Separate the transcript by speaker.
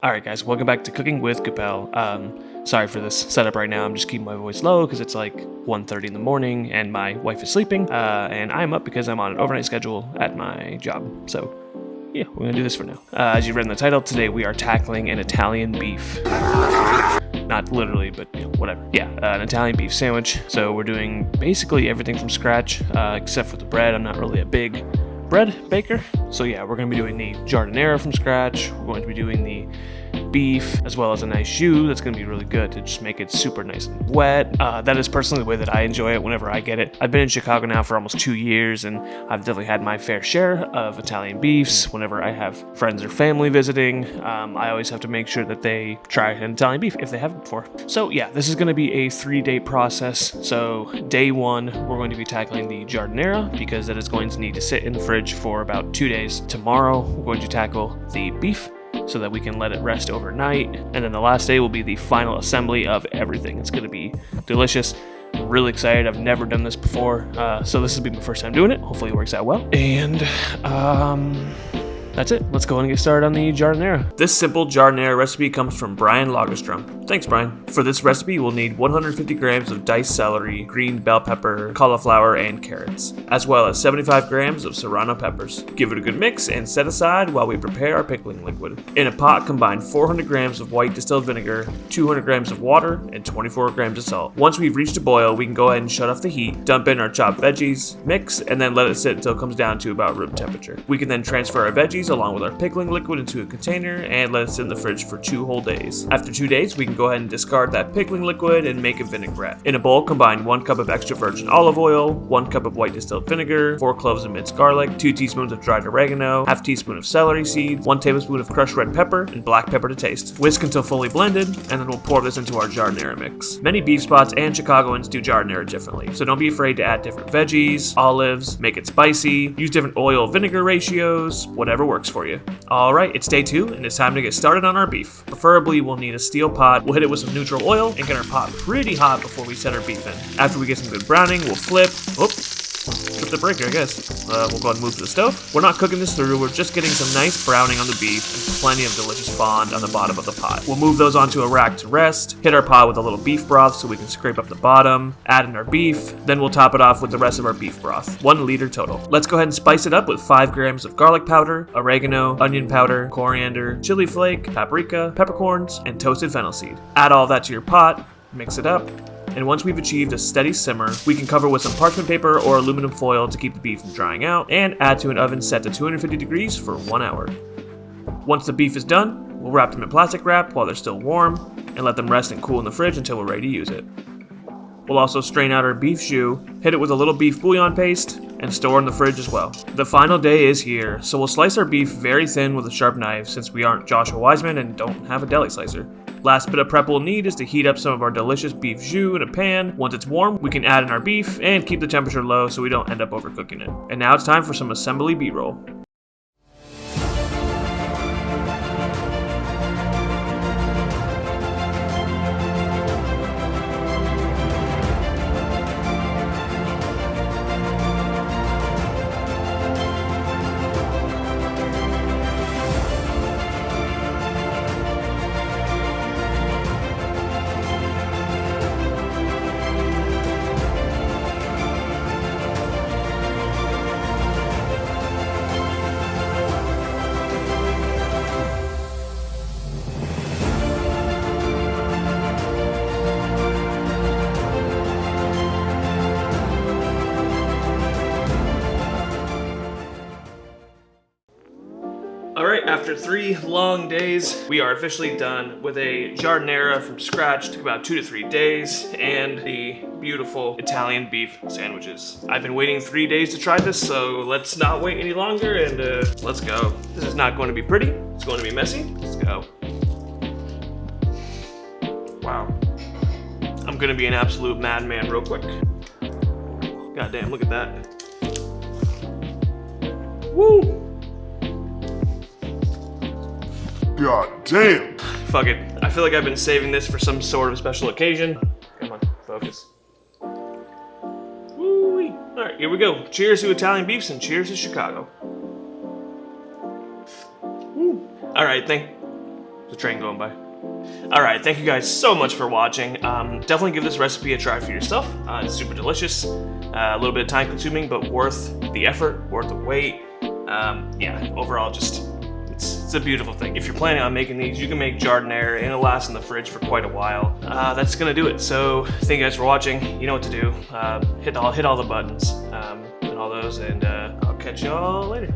Speaker 1: Alright guys, welcome back to Cooking with Capel. Sorry for this setup right now, I'm just keeping my voice low because it's like 1:30 in the morning and my wife is sleeping, and I'm up because I'm on an overnight schedule at my job, so yeah, we're gonna do this for now. As you read in the title, today we are tackling an Italian beef. Not literally, but whatever. Yeah, an Italian beef sandwich. So we're doing basically everything from scratch, except for the bread. I'm not really a big bread baker. So yeah, we're going to be doing the giardiniera from scratch. We're going to be doing the beef as well as a nice jus that's going to be really good to just make it super nice and wet. That is personally the way that I enjoy it whenever I get it. I've been in Chicago now for almost 2 years, and I've definitely had my fair share of Italian beefs. Whenever I have friends or family visiting, I always have to make sure that they try an Italian beef if they haven't before. So yeah, this is going to be a 3-day process. So day 1, we're going to be tackling the giardiniera because that is going to need to sit in the fridge for about 2 days. Tomorrow, we're going to tackle the beef so that we can let it rest overnight. And then the last day will be the final assembly of everything. It's going to be delicious. I'm really excited. I've never done this before. So this will be my first time doing it. Hopefully it works out well. And that's it. Let's go and get started on the giardiniera. This simple giardiniera recipe comes from Brian Lagerstrom. Thanks, Brian. For this recipe, we'll need 150 grams of diced celery, green bell pepper, cauliflower, and carrots, as well as 75 grams of serrano peppers. Give it a good mix and set aside while we prepare our pickling liquid. In a pot, combine 400 grams of white distilled vinegar, 200 grams of water, and 24 grams of salt. Once we've reached a boil, we can go ahead and shut off the heat, dump in our chopped veggies, mix, and then let it sit until it comes down to about room temperature. We can then transfer our veggies along with our pickling liquid into a container and let it sit in the fridge for 2 whole days. After 2 days, we can go ahead and discard that pickling liquid and make a vinaigrette. In a bowl, combine 1 cup of extra virgin olive oil, 1 cup of white distilled vinegar, 4 cloves of minced garlic, 2 teaspoons of dried oregano, half teaspoon of celery seeds, 1 tablespoon of crushed red pepper, and black pepper to taste. Whisk until fully blended, and then we'll pour this into our giardiniera mix. Many beef spots and Chicagoans do giardiniera differently, so don't be afraid to add different veggies, olives, make it spicy, use different oil-vinegar ratios, whatever works for you. Alright, it's day 2, and it's time to get started on our beef. Preferably, we'll need a steel pot. We'll hit it with some neutral oil and get our pot pretty hot before we set our beef in. After we get some good browning, we'll flip the breaker, I guess. We'll go ahead and move to the stove. We're not cooking this through, we're just getting some nice browning on the beef and plenty of delicious fond on the bottom of the pot. We'll move those onto a rack to rest, hit our pot with a little beef broth so we can scrape up the bottom, add in our beef, then we'll top it off with the rest of our beef broth. 1 liter total. Let's go ahead and spice it up with 5 grams of garlic powder, oregano, onion powder, coriander, chili flake, paprika, peppercorns, and toasted fennel seed. Add all that to your pot, mix it up, and once we've achieved a steady simmer, we can cover with some parchment paper or aluminum foil to keep the beef from drying out, and add to an oven set to 250 degrees for 1 hour. Once the beef is done, we'll wrap them in plastic wrap while they're still warm, and let them rest and cool in the fridge until we're ready to use it. We'll also strain out our beef jus, hit it with a little beef bouillon paste, and store in the fridge as well. The final day is here, so we'll slice our beef very thin with a sharp knife since we aren't Joshua Wiseman and don't have a deli slicer. Last bit of prep we'll need is to heat up some of our delicious beef jus in a pan. Once it's warm, we can add in our beef and keep the temperature low so we don't end up overcooking it. And now it's time for some assembly B-roll. Alright, after 3 long days, we are officially done with a giardiniera from scratch. Took about 2 to 3 days, and the beautiful Italian beef sandwiches. I've been waiting 3 days to try this, so let's not wait any longer, and let's go. This is not going to be pretty, it's going to be messy. Let's go. Wow. I'm gonna be an absolute madman real quick. God damn, look at that. Woo!
Speaker 2: God damn!
Speaker 1: Fuck it. I feel like I've been saving this for some sort of special occasion. Come on, focus. Woo-wee. Alright, here we go. Cheers to Italian beefs and cheers to Chicago. Woo. Alright, There's a train going by. Alright, thank you guys so much for watching. Definitely give this recipe a try for yourself. It's super delicious. A little bit time consuming, but worth the effort, worth the wait. Yeah, overall just, it's a beautiful thing. If you're planning on making these, you can make jardiniere and it'll last in the fridge for quite a while. That's gonna do it. So thank you guys for watching. You know what to do. Hit all the buttons and all those, and I'll catch you all later.